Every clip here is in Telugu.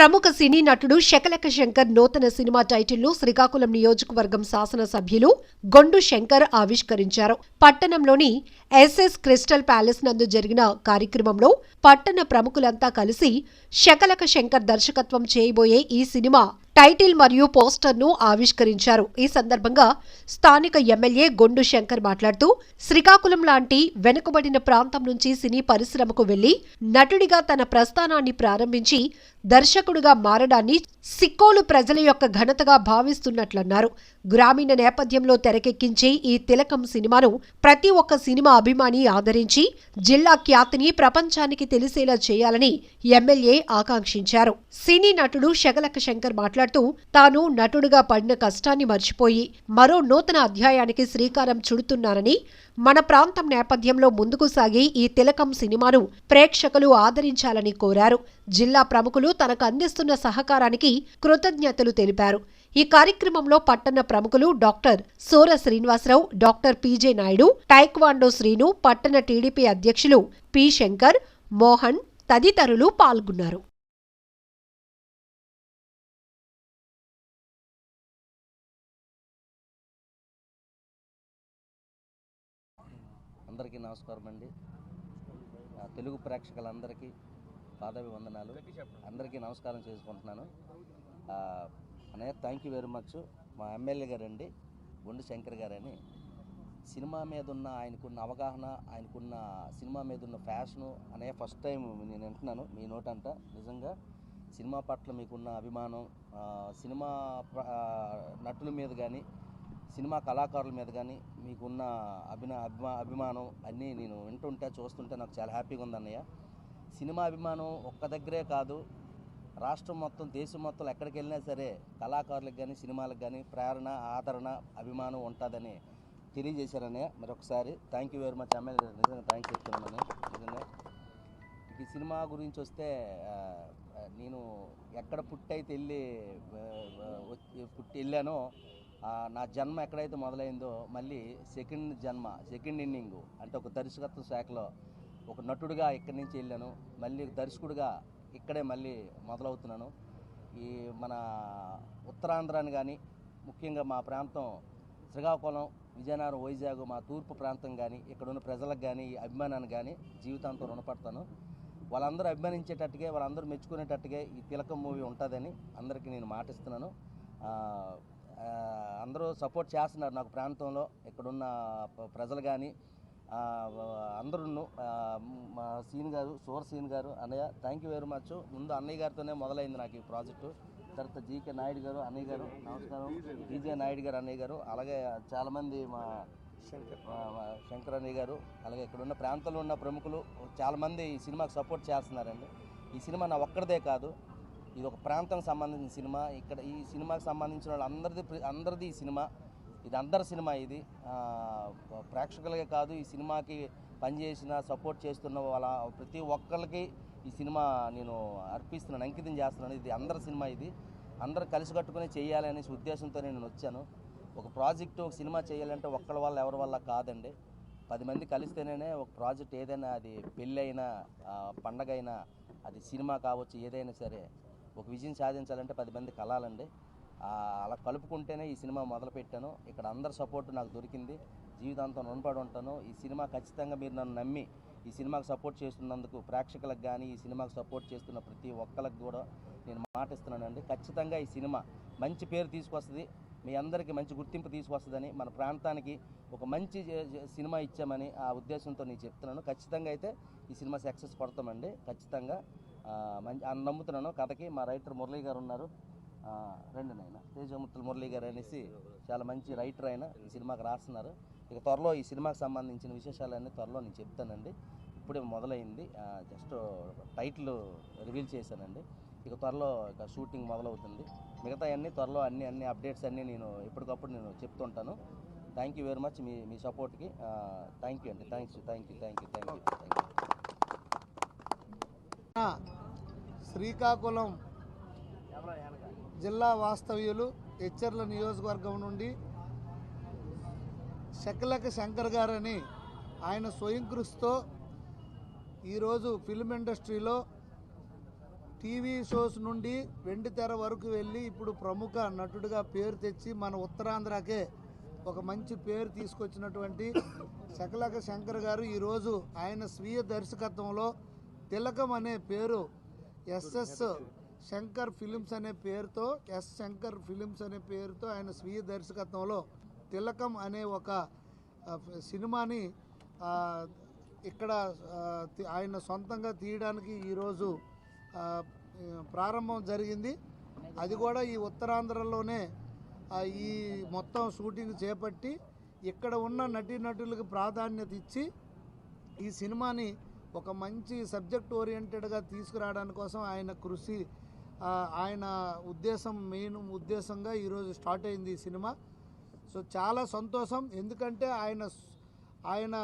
ప్రముఖ సినీ నటుడు శకలక శంకర్ నూతన సినిమా టైటిల్ను శ్రీకాకుళం నియోజకవర్గం శాసనసభ్యులు గొండు శంకర్ ఆవిష్కరించారు. పట్టణంలోని ఎస్ఎస్ క్రిస్టల్ ప్యాలెస్ నందు జరిగిన కార్యక్రమంలో పట్టణ ప్రముఖులంతా కలిసి శకలక శంకర్ దర్శకత్వం చేయబోయే ఈ సినిమా టైటిల్ మరియు పోస్టర్ను ఆవిష్కరించారు. ఈ సందర్భంగా స్థానిక ఎమ్మెల్యే గొండు శంకర్ మాట్లాడుతూ శ్రీకాకుళం లాంటి వెనుకబడిన ప్రాంతం నుంచి సినీ పరిశ్రమకు వెళ్లి నటుడిగా తన ప్రస్థానాన్ని ప్రారంభించి దర్శకుడిగా మారడాన్ని సిక్కోలు ప్రజల యొక్క ఘనతగా భావిస్తున్నట్లన్నారు. గ్రామీణ నేపథ్యంలో తెరకెక్కించే ఈ తిలకం సినిమాను ప్రతి ఒక్క సినిమా అభిమాని ఆదరించి జిల్లా ఖ్యాతిని ప్రపంచానికి తెలిసేలా చేయాలని ఎమ్మెల్యే ఆకాంక్షించారు. సినీ నటుడు శకలక శంకర్ మాట్లాడుతూ తాను నటుడుగా పడిన కష్టాన్ని మర్చిపోయి మరో నూతన అధ్యాయానికి శ్రీకారం చుడుతున్నానని, మన ప్రాంతం నేపథ్యంలో ముందుకు సాగి ఈ తిలకం సినిమాను ప్రేక్షకులు ఆదరించాలని కోరారు. జిల్లా ప్రముఖులు తనకు అందిస్తున్న సహకారానికి కృతజ్ఞతలు తెలిపారు. ఈ కార్యక్రమంలో పట్టణ ప్రముఖులు doctor Sora Srinivasarao, doctor PJ Naidu, taekwondo Srinu, పట్టణ టీడీపీ అధ్యక్షులు పి శంకర్, మోహన్ తదితరులు పాల్గొన్నారు. అందరికీ నమస్కారం అండి. తెలుగు ప్రేక్షకులందరికీ పాదాభివందనాలు. అందరికీ నమస్కారం చేసుకుంటున్నాను. అన్నయ్య థ్యాంక్ యూ వెరీ మచ్. మా ఎమ్మెల్యే గారండి గొండు శంకర్ గారని సినిమా మీద ఉన్న ఆయనకున్న అవగాహన, ఆయనకున్న సినిమా మీద ఉన్న ఫ్యాషను అన్నయ్య ఫస్ట్ టైం నేను వింటున్నాను మీ నోటంట. నిజంగా సినిమా పట్ల మీకున్న అభిమానం, సినిమా నటుల మీద కానీ సినిమా కళాకారుల మీద కానీ మీకున్న అభిమానం అన్నీ నేను వింటుంటే చూస్తుంటే నాకు చాలా హ్యాపీగా ఉంది అన్నయ్య. సినిమా అభిమానం ఒక్క దగ్గరే కాదు, రాష్ట్రం మొత్తం దేశం మొత్తం ఎక్కడికి వెళ్ళినా సరే కళాకారులకు కానీ సినిమాలకు కానీ ప్రేరణ, ఆదరణ, అభిమానం ఉంటుందని తెలియజేశారన్నయ్య. మరొకసారి thank you very much MLA, నిజంగా థ్యాంక్స్ చెప్తున్నాను. నిజంగా ఈ సినిమా గురించి వస్తే నేను ఎక్కడ పుట్టి వెళ్ళానో, నా జన్మ ఎక్కడైతే మొదలైందో మళ్ళీ సెకండ్ ఇన్నింగు అంటే ఒక దర్శకత్వ శాఖలో ఒక నటుడిగా ఇక్కడి నుంచి వెళ్ళాను. మళ్ళీ దర్శకుడిగా ఇక్కడే మళ్ళీ మొదలవుతున్నాను. ఈ మన ఉత్తరాంధ్రాన్ని కానీ ముఖ్యంగా మా ప్రాంతం శ్రీకాకుళం, విజయనగరం, వైజాగ్, మా తూర్పు ప్రాంతం కానీ ఇక్కడ ఉన్న ప్రజలకు కానీ ఈ అభిమానాన్ని కానీ జీవితాంతం రుణపడతాను. వాళ్ళందరూ అభిమానించేటట్టుగా, వాళ్ళందరూ మెచ్చుకునేటట్టుగా ఈ తిలకం మూవీ ఉంటుందని అందరికీ నేను మాటిస్తున్నాను. అందరూ సపోర్ట్ చేస్తున్నారు నాకు ప్రాంతంలో ఇక్కడున్న ప్రజలు కానీ అందరూ. మా సీన్ గారు, సోర్ సీన్ గారు, అన్నయ్య థ్యాంక్ యూ వెరీ మచ్. ముందు అన్నయ్య గారితోనే మొదలైంది నాకు ఈ ప్రాజెక్టు. తర్వాత జీకే నాయుడు గారు అన్నయ్య గారు నమస్కారం, పీజే నాయుడు గారు అన్నయ్య గారు, అలాగే చాలామంది మా శంకర్ అన్నయ్య గారు, అలాగే ఇక్కడున్న ప్రాంతంలో ఉన్న ప్రముఖులు చాలామంది ఈ సినిమాకి సపోర్ట్ చేస్తున్నారండి. ఈ సినిమా నా ఒక్కడిదే కాదు, ఇది ఒక ప్రాంతానికి సంబంధించిన సినిమా. ఇక్కడ ఈ సినిమాకి సంబంధించిన వాళ్ళు అందరిది ఈ సినిమా, ఇది అందరి సినిమా. ఇది ప్రేక్షకులకే కాదు, ఈ సినిమాకి పనిచేసిన సపోర్ట్ చేస్తున్న వాళ్ళ ప్రతి ఒక్కరికి ఈ సినిమా నేను అర్పిస్తున్నాను, అంకితం చేస్తున్నాను. ఇది అందరి సినిమా, ఇది అందరూ కలిసి కట్టుకుని చేయాలి అనేసి ఉద్దేశంతో నేను వచ్చాను. ఒక ప్రాజెక్టు, ఒక సినిమా చేయాలంటే ఒక్కళ్ళ వల్ల ఎవరి వల్ల కాదండి. 10 మంది కలిస్తేనే ఒక ప్రాజెక్ట్ ఏదైనా, అది పెళ్ళి అయినా పండగ అయినా, అది సినిమా కావచ్చు, ఏదైనా సరే ఒక విజయం సాధించాలంటే 10 మంది కలాలండి. అలా కలుపుకుంటేనే ఈ సినిమా మొదలుపెట్టాను. ఇక్కడ అందరి సపోర్ట్ నాకు దొరికింది, జీవితాంతం రుణపడి ఉంటాను. ఈ సినిమా ఖచ్చితంగా మీరు నన్ను నమ్మి ఈ సినిమాకి సపోర్ట్ చేస్తున్నందుకు ప్రేక్షకులకు కానీ ఈ సినిమాకి సపోర్ట్ చేస్తున్న ప్రతి ఒక్కరికి కూడా నేను మాటిస్తున్నానండి. ఖచ్చితంగా ఈ సినిమా మంచి పేరు తీసుకొస్తుంది, మీ అందరికీ మంచి గుర్తింపు తీసుకొస్తుందని, మన ప్రాంతానికి ఒక మంచి సినిమా ఇచ్చామని ఆ ఉద్దేశంతో నేను చెప్తున్నాను. ఖచ్చితంగా అయితే ఈ సినిమా సక్సెస్ పడతామండి, ఖచ్చితంగా నమ్ముతున్నాను. కథకి మా రైటర్ మురళీ గారు ఉన్నారు, రెండు నాయన తేజమూర్తులు మురళీ గారు అనేసి చాలా మంచి రైటర్ అయినా ఈ సినిమాకి రాస్తున్నారు. ఇక త్వరలో ఈ సినిమాకి సంబంధించిన విశేషాలన్నీ త్వరలో నేను చెప్తానండి. ఇప్పుడే మొదలైంది, జస్ట్ టైటిల్ రివీల్ చేశానండి. ఇక త్వరలో ఇక షూటింగ్ మొదలవుతుంది. మిగతా అన్నీ త్వరలో అన్ని అప్డేట్స్ అన్నీ నేను ఎప్పటికప్పుడు నేను చెప్తుంటాను. థ్యాంక్ యూ వెరీ మచ్ మీ సపోర్ట్కి. థ్యాంక్ యూ అండి. Thank you. శ్రీకాకుళం జిల్లా వాస్తవ్యులు ఎచ్చర్ల నియోజకవర్గం నుండి శకలక శంకర్ గారని ఆయన స్వయం కృషితో ఈరోజు ఫిల్మ్ ఇండస్ట్రీలో టీవీ షోస్ నుండి వెండి తెర వరకు వెళ్ళి ఇప్పుడు ప్రముఖ నటుడిగా పేరు తెచ్చి మన ఉత్తరాంధ్రకే ఒక మంచి పేరు తీసుకొచ్చినటువంటి శకలక శంకర్ గారు ఈరోజు ఆయన స్వీయ దర్శకత్వంలో తిలకం అనే పేరు ఎస్ఎస్ శంకర్ ఫిలిమ్స్ అనే పేరుతో శంకర్ ఫిలిమ్స్ అనే పేరుతో ఆయన స్వీయ దర్శకత్వంలో తిలకం అనే ఒక సినిమాని ఇక్కడ ఆయన సొంతంగా తీయడానికి ఈరోజు ప్రారంభం జరిగింది. అది కూడా ఈ ఉత్తరాంధ్రలోనే ఈ మొత్తం షూటింగ్ చేపట్టి ఇక్కడ ఉన్న నటీనటులకు ప్రాధాన్యత ఇచ్చి ఈ సినిమాని ఒక మంచి సబ్జెక్ట్ ఓరియంటెడ్గా తీసుకురావడానికి కోసం ఆయన కృషి, ఆయన మెయిన్ ఉద్దేశంగా ఈరోజు స్టార్ట్ అయింది ఈ సినిమా. సో చాలా సంతోషం, ఎందుకంటే ఆయన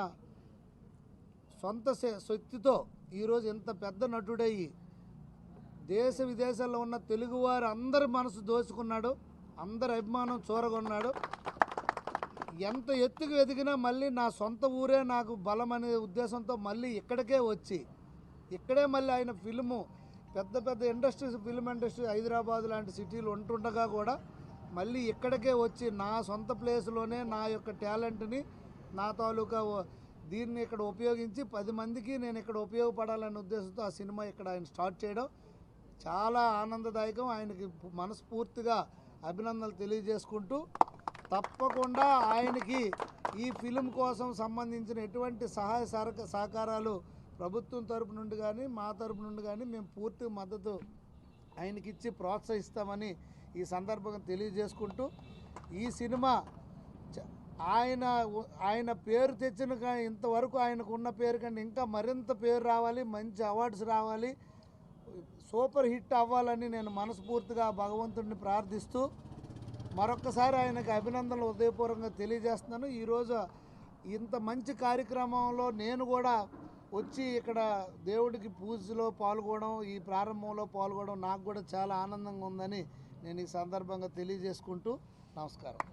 సొంత శక్తితో ఈరోజు ఇంత పెద్ద నటుడయ్యి దేశ విదేశాల్లో ఉన్న తెలుగువారు అందరి మనసు దోచుకున్నాడు, అందరి అభిమానం చూరగొన్నాడు. ఎంత ఎత్తుకు ఎదిగినా మళ్ళీ నా సొంత ఊరే నాకు బలం అనే ఉద్దేశంతో మళ్ళీ ఇక్కడికే వచ్చి ఇక్కడే మళ్ళీ ఆయన పెద్ద పెద్ద ఫిల్మ్ ఇండస్ట్రీ హైదరాబాద్ లాంటి సిటీలు ఉంటుండగా కూడా మళ్ళీ ఇక్కడికే వచ్చి నా సొంత ప్లేస్లోనే నా యొక్క టాలెంట్ని, నా తాలూకా దీన్ని ఇక్కడ ఉపయోగించి 10 మందికి నేను ఇక్కడ ఉపయోగపడాలనే ఉద్దేశంతో ఆ సినిమా ఇక్కడ ఆయన స్టార్ట్ చేయడం చాలా ఆనందదాయకం. ఆయనకి మనస్ఫూర్తిగా అభినందనలు తెలియజేసుకుంటూ తప్పకుండా ఆయనకి ఈ ఫిలిం కోసం సంబంధించిన ఎటువంటి సహాయ సహకారాలు ప్రభుత్వం తరపు నుండి కానీ మా తరపు నుండి కానీ మేము పూర్తి మద్దతు ఆయనకిచ్చి ప్రోత్సహిస్తామని ఈ సందర్భంగా తెలియజేసుకుంటూ ఈ సినిమా ఆయన పేరు తెచ్చిన ఇంతవరకు ఆయనకు ఉన్న పేరు కంటే ఇంకా మరింత పేరు రావాలి, మంచి అవార్డ్స్ రావాలి, సూపర్ హిట్ అవ్వాలని నేను మనస్ఫూర్తిగా భగవంతుడిని ప్రార్థిస్తూ మరొక్కసారి ఆయనకు అభినందనలు హృదయపూర్వకంగా తెలియజేస్తున్నాను. ఈరోజు ఇంత మంచి కార్యక్రమంలో నేను కూడా వచ్చి ఇక్కడ దేవుడికి పూజలో పాల్గొనడం, ఈ ప్రారంభంలో పాల్గొనడం నాకు కూడా చాలా ఆనందంగా ఉందని నేను ఈ సందర్భంగా తెలియజేసుకుంటూ నమస్కారం.